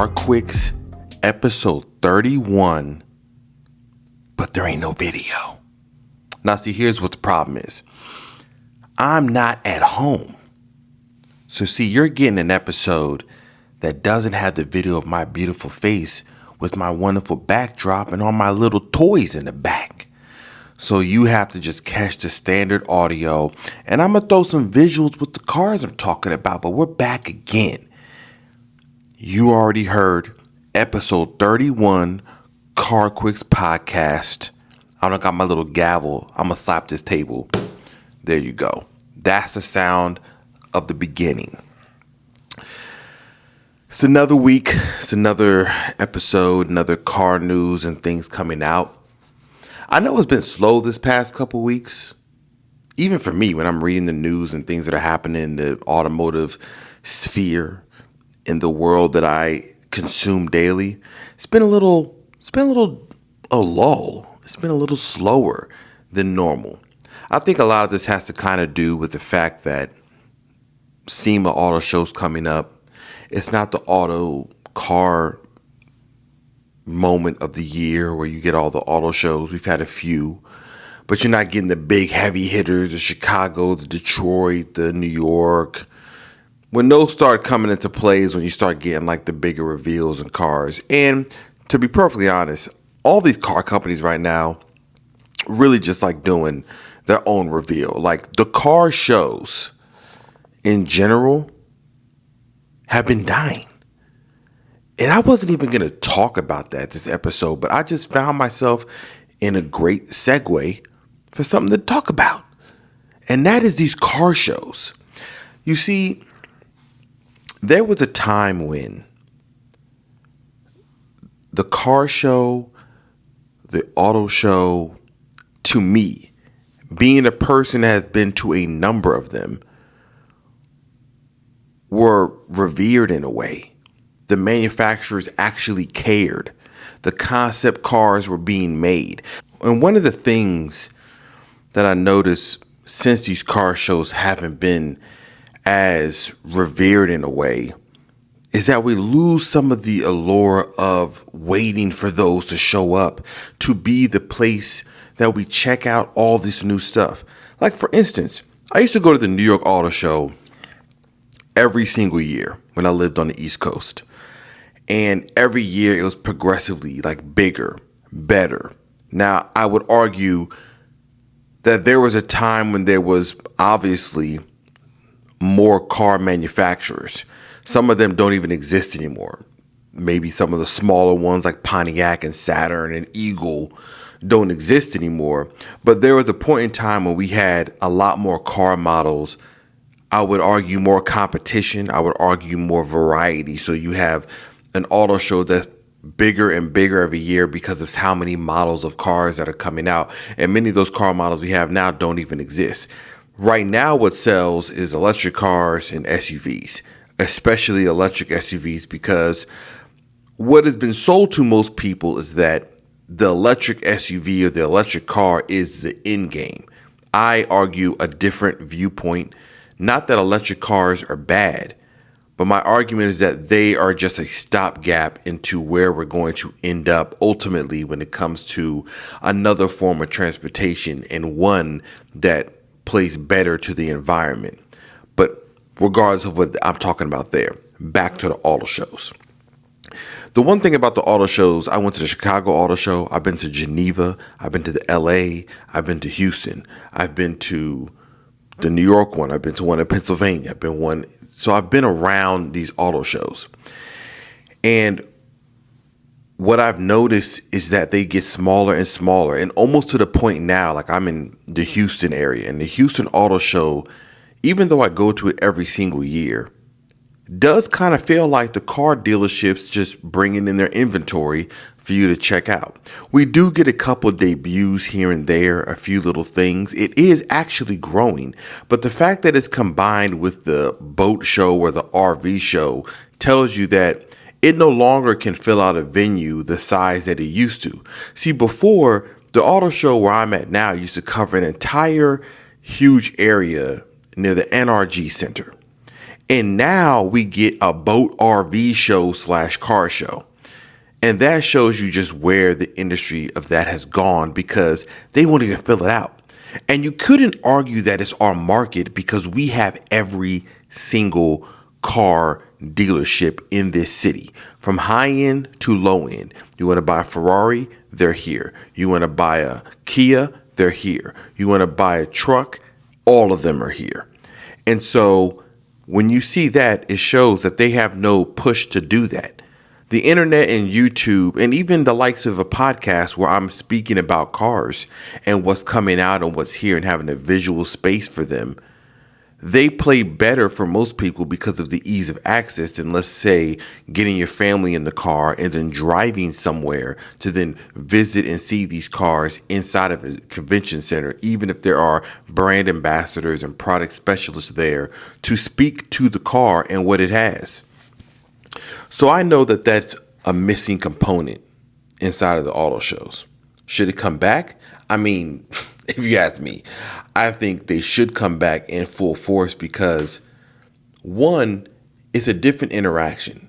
CarQuicks episode 31, but there ain't no video. Now see, here's what the problem is. I'm not at home. So see, you're getting an episode that doesn't have the video of my beautiful face with my wonderful backdrop and all my little toys in the back. So you have to just catch the standard audio, and I'm going to throw some visuals with the cars I'm talking about, but we're back again. You already heard episode 31, CarQuicks podcast. I don't got my little gavel. I'm going to slap this table. There you go. That's the sound of the beginning. It's another week. It's another episode, another car news and things coming out. I know it's been slow this past couple weeks. Even for me, when I'm reading the news and things that are happening in the automotive sphere, in the world that I consume daily, it's been a lull. It's been a little slower than normal. I think a lot of this has to kind of do with the fact that SEMA auto shows coming up. It's not the auto car moment of the year where you get all the auto shows. We've had a few, but you're not getting the big heavy hitters, the Chicago, the Detroit, the New York. When those start coming into play is when you start getting like the bigger reveals in cars. And to be perfectly honest, all these car companies right now really just like doing their own reveal. Like the car shows in general have been dying. And I wasn't even going to talk about that this episode, but I just found myself in a great segue for something to talk about. And that is these car shows. You see, there was a time when the car show, the auto show, to me, being a person that has been to a number of them, were revered in a way. The manufacturers actually cared. The concept cars were being made. And one of the things that I noticed since these car shows haven't been as revered in a way is that we lose some of the allure of waiting for those to show up to be the place that we check out all this new stuff. Like, for instance, I used to go to the New York Auto Show every single year when I lived on the East Coast. And every year it was progressively like bigger, better. Now, I would argue that there was a time when there was obviously more car manufacturers. Some of them don't even exist anymore. Maybe some of the smaller ones like Pontiac and Saturn and Eagle don't exist anymore. But there was a point in time when we had a lot more car models. I would argue more competition. I would argue more variety. So you have an auto show that's bigger and bigger every year because of how many models of cars that are coming out. And many of those car models we have now don't even exist. Right now, what sells is electric cars and SUVs, especially electric SUVs, because what has been sold to most people is that the electric SUV or the electric car is the end game. I argue a different viewpoint. Not that electric cars are bad, but my argument is that they are just a stopgap into where we're going to end up ultimately when it comes to another form of transportation, and one that plays better to the environment. But regardless of what I'm talking about there, back to the auto shows. The one thing about the auto shows, I went to the Chicago Auto Show. I've been to Geneva. I've been to the LA. I've been to Houston. I've been to the New York one. I've been to one in Pennsylvania. So I've been around these auto shows. And what I've noticed is that they get smaller and smaller, and almost to the point now, like I'm in the Houston area, and the Houston Auto Show, even though I go to it every single year, does kind of feel like the car dealerships just bringing in their inventory for you to check out. We do get a couple debuts here and there, a few little things. It is actually growing, but the fact that it's combined with the boat show or the RV show tells you that it no longer can fill out a venue the size that it used to. See, before, the auto show where I'm at now used to cover an entire huge area near the NRG Center. And now we get a boat RV show / car show. And that shows you just where the industry of that has gone, because they won't even fill it out. And you couldn't argue that it's our market, because we have every single car dealership in this city, from high end to low end. You want to buy a Ferrari, they're here. You want to buy a Kia, they're here. You want to buy a truck, all of them are here. And so when you see that, it shows that they have no push to do that. The internet and YouTube, and even the likes of a podcast where I'm speaking about cars and what's coming out and what's here and having a visual space for them, they play better for most people because of the ease of access than, let's say, getting your family in the car and then driving somewhere to then visit and see these cars inside of a convention center, even if there are brand ambassadors and product specialists there to speak to the car and what it has. So I know that that's a missing component inside of the auto shows. Should it come back? I mean, if you ask me, I think they should come back in full force, because one, it's a different interaction.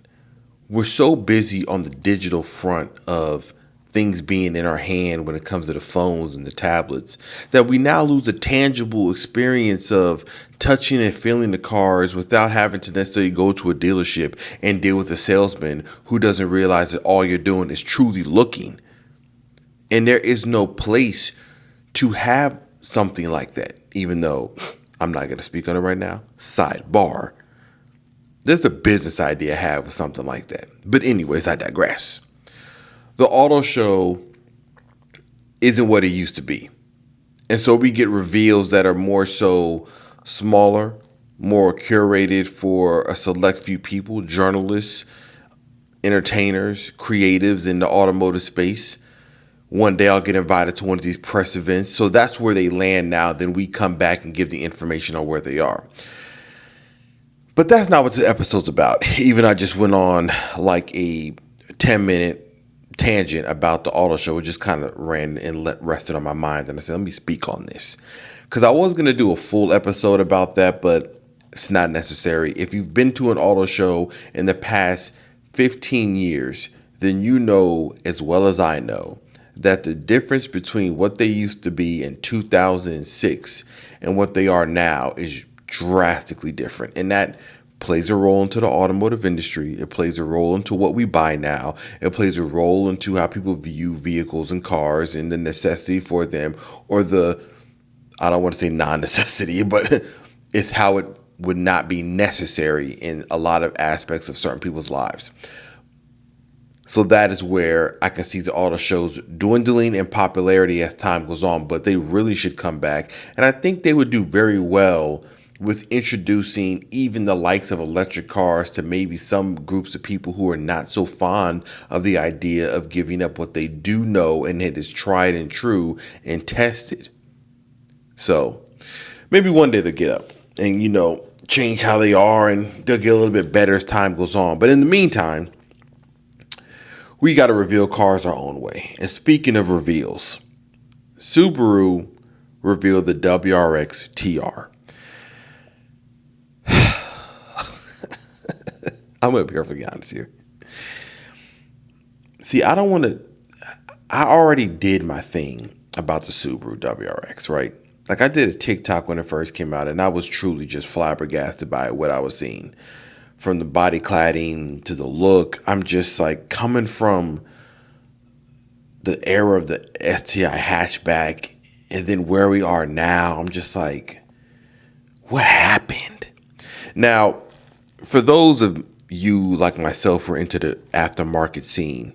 We're so busy on the digital front of things being in our hand when it comes to the phones and the tablets, that we now lose a tangible experience of touching and feeling the cars without having to necessarily go to a dealership and deal with a salesman who doesn't realize that all you're doing is truly looking. And there is no place to have something like that, even though I'm not going to speak on it right now. Sidebar. There's a business idea I have with something like that. But anyways, I digress. The auto show isn't what it used to be. And so we get reveals that are more so smaller, more curated for a select few people, journalists, entertainers, creatives in the automotive space. One day I'll get invited to one of these press events. So that's where they land now. Then we come back and give the information on where they are. But that's not what this episode's about. Even I just went on like a 10-minute tangent about the auto show. It just kind of ran and rested on my mind. And I said, let me speak on this. Because I was going to do a full episode about that, but it's not necessary. If you've been to an auto show in the past 15 years, then you know as well as I know that the difference between what they used to be in 2006 and what they are now is drastically different. And that plays a role into the automotive industry. It plays a role into what we buy now. It plays a role into how people view vehicles and cars and the necessity for them, or the, I don't want to say non-necessity, but it's how it would not be necessary in a lot of aspects of certain people's lives. So that is where I can see the auto shows dwindling in popularity as time goes on, but they really should come back. And I think they would do very well with introducing even the likes of electric cars to maybe some groups of people who are not so fond of the idea of giving up what they do know and it is tried and true and tested. So maybe one day they'll get up and, change how they are, and they'll get a little bit better as time goes on. But in the meantime, we got to reveal cars our own way. And speaking of reveals, Subaru revealed the WRX TR. I'm going to be perfectly honest here. See, I already did my thing about the Subaru WRX, right? Like, I did a TikTok when it first came out, and I was truly just flabbergasted by what I was seeing. From the body cladding to the look, I'm just like, coming from the era of the STI hatchback and then where we are now, I'm just like, what happened? Now, for those of you like myself who are into the aftermarket scene,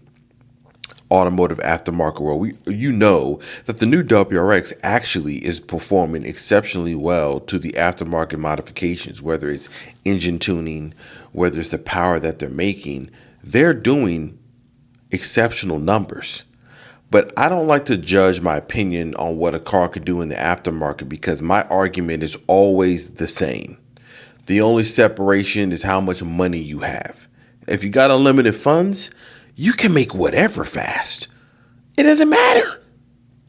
automotive aftermarket world, you know that the new WRX actually is performing exceptionally well to the aftermarket modifications, whether it's engine tuning, whether it's the power that they're making. They're doing exceptional numbers. But I don't like to judge my opinion on what a car could do in the aftermarket, because my argument is always the same. The only separation is how much money you have. If you got unlimited funds, you can make whatever fast. It doesn't matter.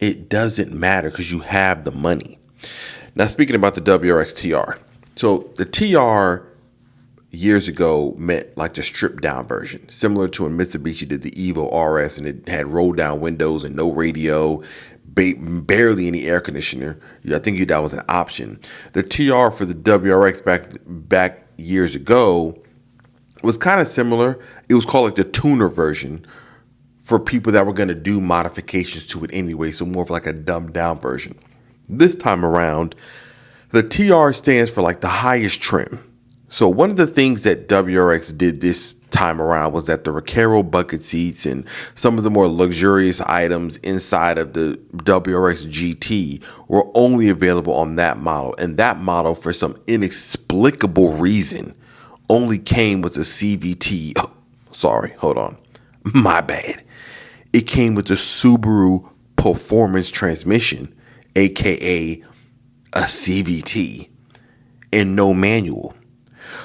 It doesn't matter because you have the money. Now, speaking about the WRX TR. So the TR years ago meant like the stripped down version, similar to when Mitsubishi did the Evo RS and it had roll down windows and no radio, barely any air conditioner. I think that was an option. The TR for the WRX back years ago was kind of similar. It was called like the tuner version for people that were going to do modifications to it anyway, so more of like a dumbed down version. This time around, the TR stands for like the highest trim. So one of the things that WRX did this time around was that the Recaro bucket seats and some of the more luxurious items inside of the WRX GT were only available on that model. And that model, for some inexplicable reason, only came with a CVT. Oh, sorry, hold on. My bad. It came with the Subaru Performance transmission, aka a CVT, and no manual.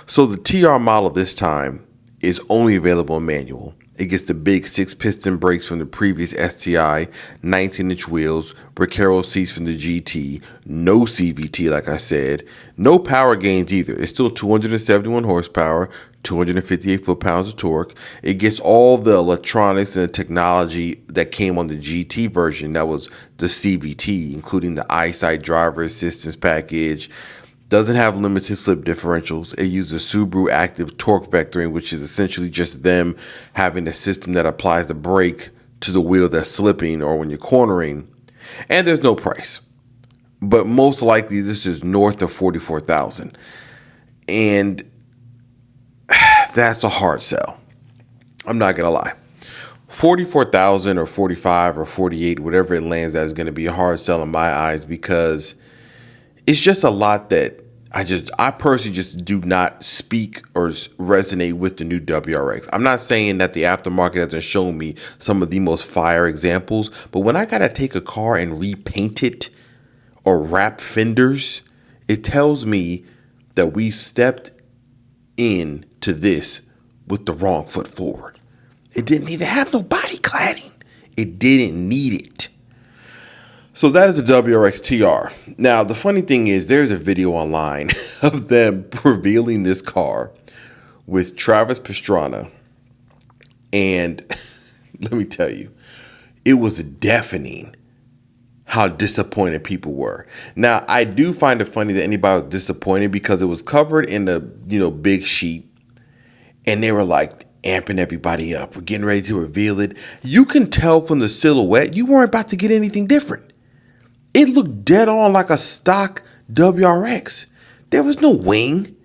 So the TR model this time is only available in manual. It gets the big 6-piston brakes from the previous STI, 19-inch wheels, Recaro seats from the GT, no CVT like I said, no power gains either. It's still 271 horsepower, 258 foot-pounds of torque. It gets all the electronics and the technology that came on the GT version that was the CVT, including the EyeSight driver assistance package. Doesn't have limited slip differentials. It uses Subaru active torque vectoring, which is essentially just them having a system that applies the brake to the wheel that's slipping or when you're cornering. And there's no price. But most likely this is north of $44,000. And that's a hard sell. I'm not going to lie. 44,000 or 45 or 48, whatever it lands at, is going to be a hard sell in my eyes, because it's just a lot that I personally just do not speak or resonate with the new WRX. I'm not saying that the aftermarket hasn't shown me some of the most fire examples, but when I got to take a car and repaint it or wrap fenders, it tells me that we stepped into this with the wrong foot forward. It didn't need to have no body cladding. It didn't need it. So that is the WRX TR. Now, the funny thing is there's a video online of them revealing this car with Travis Pastrana. And let me tell you, it was deafening how disappointed people were. Now, I do find it funny that anybody was disappointed because it was covered in the, big sheet. And they were like amping everybody up. We're getting ready to reveal it. You can tell from the silhouette you weren't about to get anything different. It looked dead on like a stock WRX. There was no wing.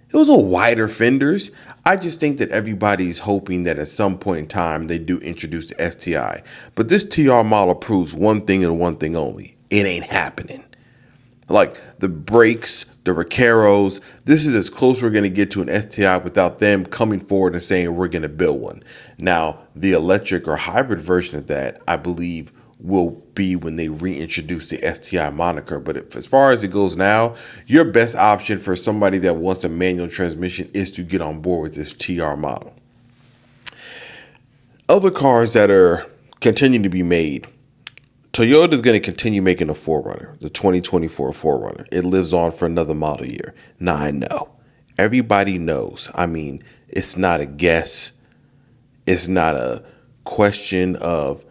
There was no wider fenders. I just think that everybody's hoping that at some point in time they do introduce the STI. But this TR model proves one thing and one thing only. It ain't happening. Like the brakes, the Recaros, this is as close we're going to get to an STI without them coming forward and saying we're going to build one. Now, the electric or hybrid version of that, I believe, will be when they reintroduce the STI moniker. But as far as it goes now, your best option for somebody that wants a manual transmission is to get on board with this TR model. Other cars that are continuing to be made, Toyota is going to continue making a 4Runner, the 2024 4Runner. It lives on for another model year. Now, I know. Everybody knows. I mean, it's not a guess. It's not a question of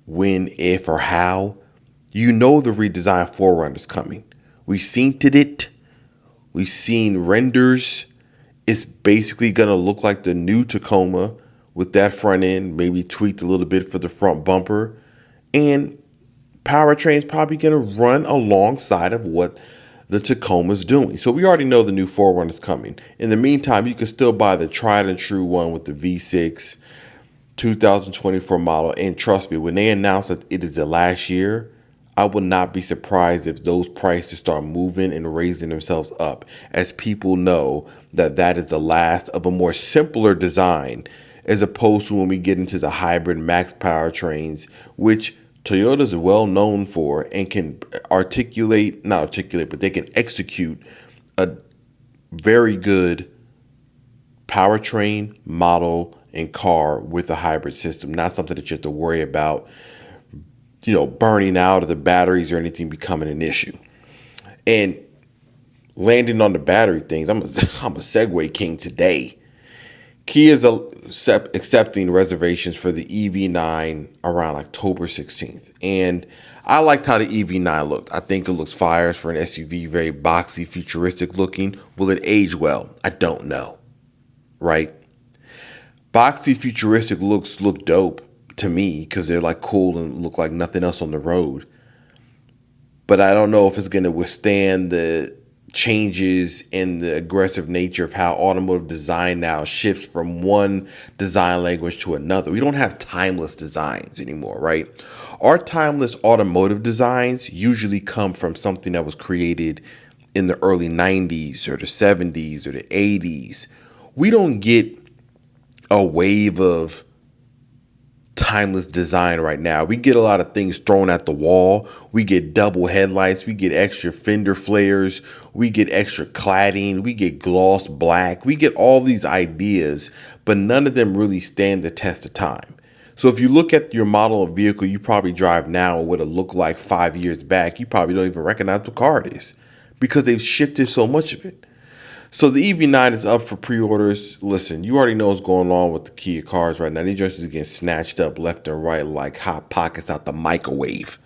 when, if, or how. You know the redesigned 4Runner is coming. We've seen it. We've seen renders. It's basically going to look like the new Tacoma with that front end, maybe tweaked a little bit for the front bumper. And powertrain's probably going to run alongside of what the Tacoma's doing. So we already know the new 4Runner is coming. In the meantime, you can still buy the tried and true one with the V6 2024 model. And trust me, when they announce that it is the last year, I would not be surprised if those prices start moving and raising themselves up, as people know that that is the last of a more simpler design, as opposed to when we get into the hybrid max powertrains, which Toyota is well known for and can but they can execute a very good powertrain, model, and car with a hybrid system. Not something that you have to worry about, burning out of the batteries or anything becoming an issue. And landing on the battery things, I'm a Segway king today. Kia is accepting reservations for the EV9 around October 16th. And I liked how the EV9 looked. I think it looks fire for an SUV, very boxy, futuristic looking. Will it age well? I don't know, right? Boxy, futuristic looks look dope to me because they're like cool and look like nothing else on the road. But I don't know if it's going to withstand the changes in the aggressive nature of how automotive design now shifts from one design language to another. We don't have timeless designs anymore, right? Our timeless automotive designs usually come from something that was created in the early 90s or the 70s or the 80s. We don't get a wave of timeless design right now. We get a lot of things thrown at the wall. We get double headlights. We get extra fender flares. We get extra cladding. We get gloss black. We get all these ideas, but none of them really stand the test of time. So if you look at your model of vehicle you probably drive now and what it looked like 5 years back, you probably don't even recognize what car it is because they've shifted so much of it. So the EV9 is up for pre-orders. Listen, you already know what's going on with the Kia cars right now. These just getting snatched up left and right like hot pockets out the microwave.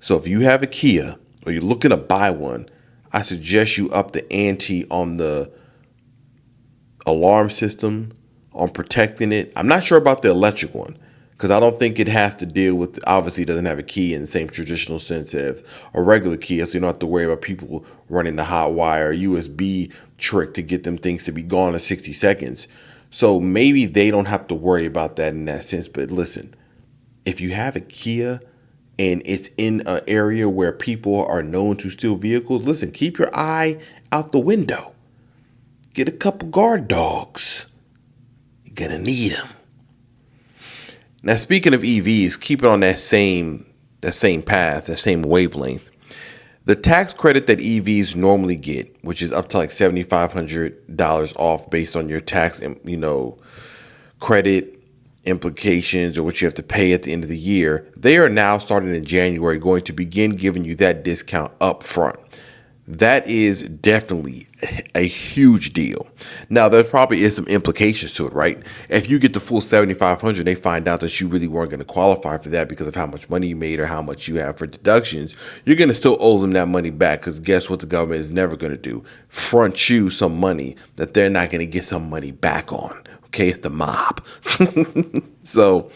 So if you have a Kia or you're looking to buy one, I suggest you up the ante on the alarm system, on protecting it. I'm not sure about the electric one because I don't think it has to deal with, obviously it doesn't have a key in the same traditional sense of a regular Kia, so you don't have to worry about people running the hot wire USB trick to get them things to be gone in 60 seconds. So maybe they don't have to worry about that in that sense. But listen, if you have a Kia and it's in an area where people are known to steal vehicles, listen, keep your eye out the window. Get a couple guard dogs. You're gonna need them. Now, speaking of EVs, keep it on that same path, that same wavelength. The tax credit that EVs normally get, which is up to like $7,500 off based on your tax, credit implications or what you have to pay at the end of the year, they are now starting in January going to begin giving you that discount up front. That is definitely a huge deal. Now, there probably is some implications to it, right? If you get the full $7,500, they find out that you really weren't going to qualify for that because of how much money you made or how much you have for deductions, you're going to still owe them that money back because guess what the government is never going to do? Front you some money that they're not going to get some money back on. Okay, it's the mob. So,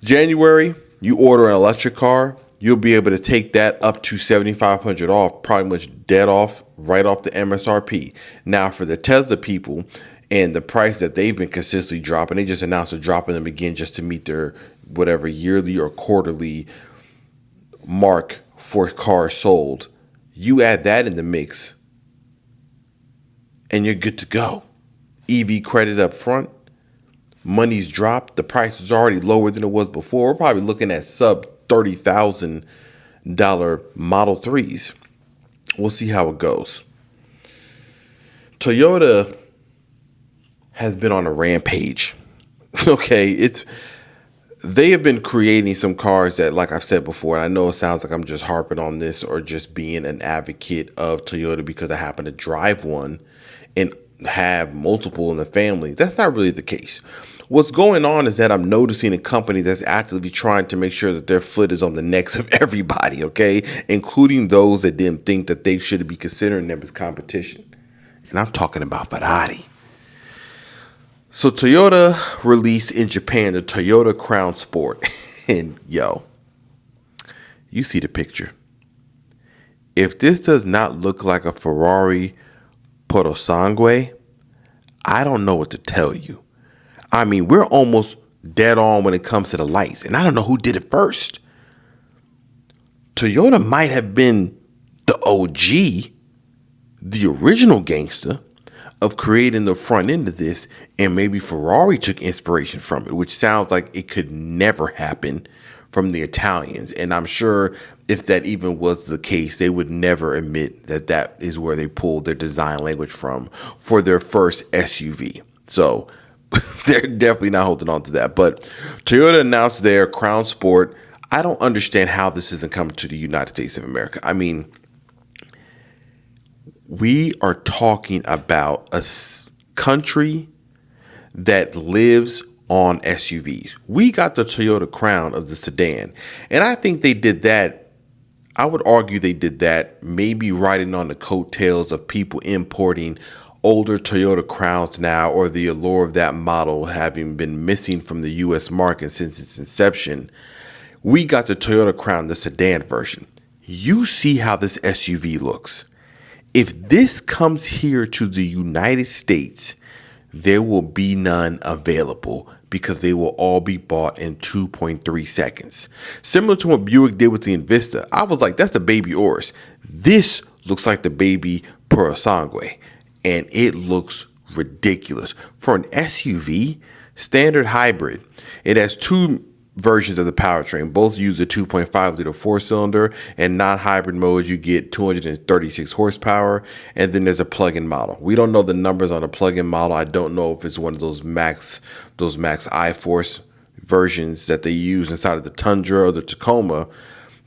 January, you order an electric car, you'll be able to take that up to $7,500 off, probably much dead off, right off the MSRP. Now, for the Tesla people and the price that they've been consistently dropping, they just announced they're dropping them again just to meet their whatever yearly or quarterly mark for cars sold. You add that in the mix, and you're good to go. EV credit up front. Money's dropped. The price is already lower than it was before. We're probably looking at sub $30,000 Model 3s. We'll see how it goes. Toyota has been on a rampage. Okay, they have been creating some cars that, like I've said before, and I know it sounds like I'm just harping on this or just being an advocate of Toyota because I happen to drive one and have multiple in the family. That's not really the case. What's going on is that I'm noticing a company that's actively trying to make sure that their foot is on the necks of everybody, okay? Including those that didn't think that they should be considering them as competition. And I'm talking about Ferrari. So Toyota released in Japan the Toyota Crown Sport. And yo, you see the picture. If this does not look like a Ferrari Purosangue, I don't know what to tell you. I mean, we're almost dead on when it comes to the lights, and I don't know who did it first. Toyota might have been the OG, the original gangster of creating the front end of this, and maybe Ferrari took inspiration from it, which sounds like it could never happen from the Italians. And I'm sure if that even was the case, they would never admit that that is where they pulled their design language from for their first SUV. So they're definitely not holding on to that. But Toyota announced their Crown Sport. I don't understand how this isn't coming to the United States of America. I mean, We are talking about a country that lives on SUVs. We got the Toyota Crown of the sedan. And I think they did that. I would argue they did that maybe riding on the coattails of people importing older Toyota Crowns now, or the allure of that model having been missing from the US market since its inception. We got the Toyota Crown, the sedan version. You see how this SUV looks. If this comes here to the United States, there will be none available because they will all be bought in 2.3 seconds. Similar to what Buick did with the Invista. I was like, that's the baby Urus. This looks like the baby Purosangue, and it looks ridiculous. For an SUV, standard hybrid, it has two versions of the powertrain. Both use the 2.5 liter four-cylinder, and non-hybrid modes you get 236 horsepower, and then there's a plug-in model. We don't know the numbers on the plug-in model. I don't know if it's one of those max I-Force versions that they use inside of the Tundra or the Tacoma,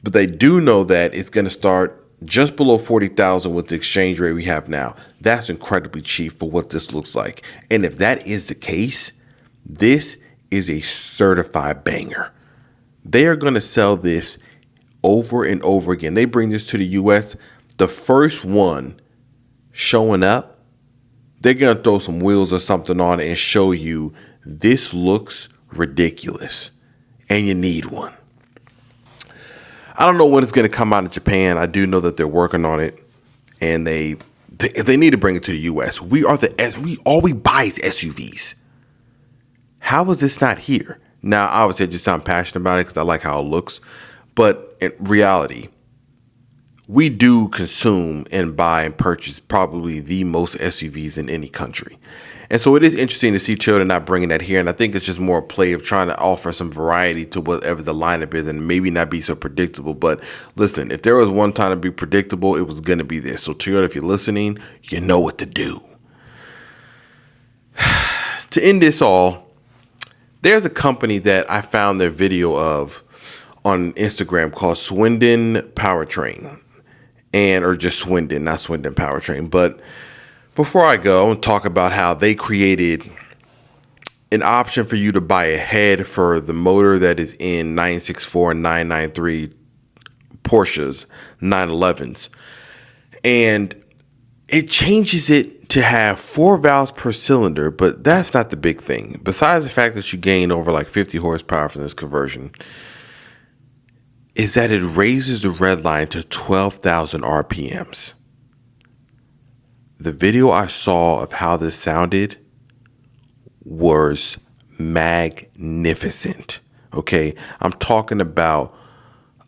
but they do know that it's going to start just below 40,000 with the exchange rate we have now. That's incredibly cheap for what this looks like. And if that is the case, this is a certified banger. They are going to sell this over and over again. They bring this to the US. The first one showing up, they're going to throw some wheels or something on it and show you this looks ridiculous and you need one. I don't know when it's going to come out in Japan. I do know that they're working on it, and they need to bring it to the US. We all we buy is SUVs. How is this not here? Now, obviously, I just sound passionate about it because I like how it looks. But in reality, we do consume and buy and purchase probably the most SUVs in any country. And so it is interesting to see Toyota not bringing that here. And I think it's just more a play of trying to offer some variety to whatever the lineup is and maybe not be so predictable. But listen, if there was one time to be predictable, it was going to be this. So Toyota, if you're listening, you know what to do. To end this all, there's a company that I found their video of on Instagram called Swindon Powertrain, or just Swindon, not Swindon Powertrain. But before I go, I want to talk about how they created an option for you to buy a head for the motor that is in 964 and 993 Porsches 911s. And it changes it to have 4 valves per cylinder, but that's not the big thing. Besides the fact that you gain over like 50 horsepower from this conversion, is that it raises the red line to 12,000 RPMs. The video I saw of how this sounded was magnificent. Okay, I'm talking about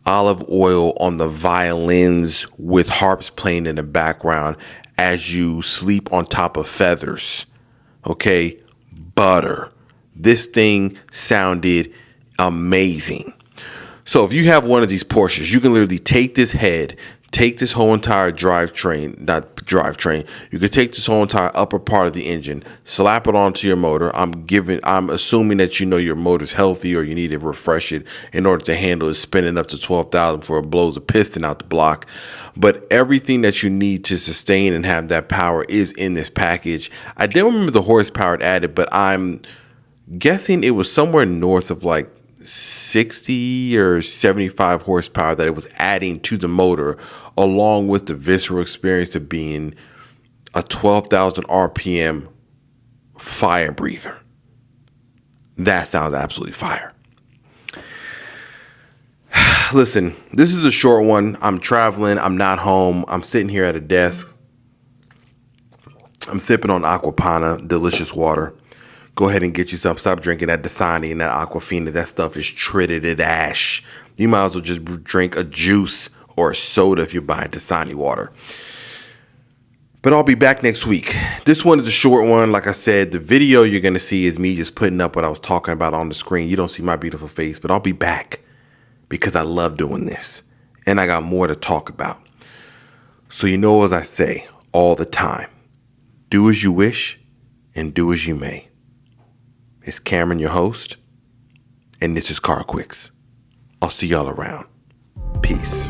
olive oil on the violins with harps playing in the background as you sleep on top of feathers. Okay, butter. This thing sounded amazing. So if you have one of these Porsches, you can literally take this head, take this whole entire you could take this whole entire upper part of the engine, slap it onto your motor. I'm assuming that you know your motor's healthy or you need to refresh it in order to handle it spinning up to 12,000 before it blows a piston out the block. But everything that you need to sustain and have that power is in this package. I don't remember the horsepower it added, but I'm guessing it was somewhere north of like 60 or 75 horsepower that it was adding to the motor, along with the visceral experience of being a 12,000 RPM fire breather. That sounds absolutely fire. Listen, this is a short one. I'm traveling. I'm not home. I'm sitting here at a desk. I'm sipping on Aquapana, delicious water. Go ahead and get you some. Stop drinking that Dasani and that Aquafina. That stuff is treated ash. You might as well just drink a juice or a soda if you're buying Dasani water. But I'll be back next week. This one is a short one. Like I said, the video you're going to see is me just putting up what I was talking about on the screen. You don't see my beautiful face, but I'll be back because I love doing this. And I got more to talk about. So you know, as I say all the time, do as you wish and do as you may. It's Cameron, your host, and this is CarQuicks. I'll see y'all around. Peace.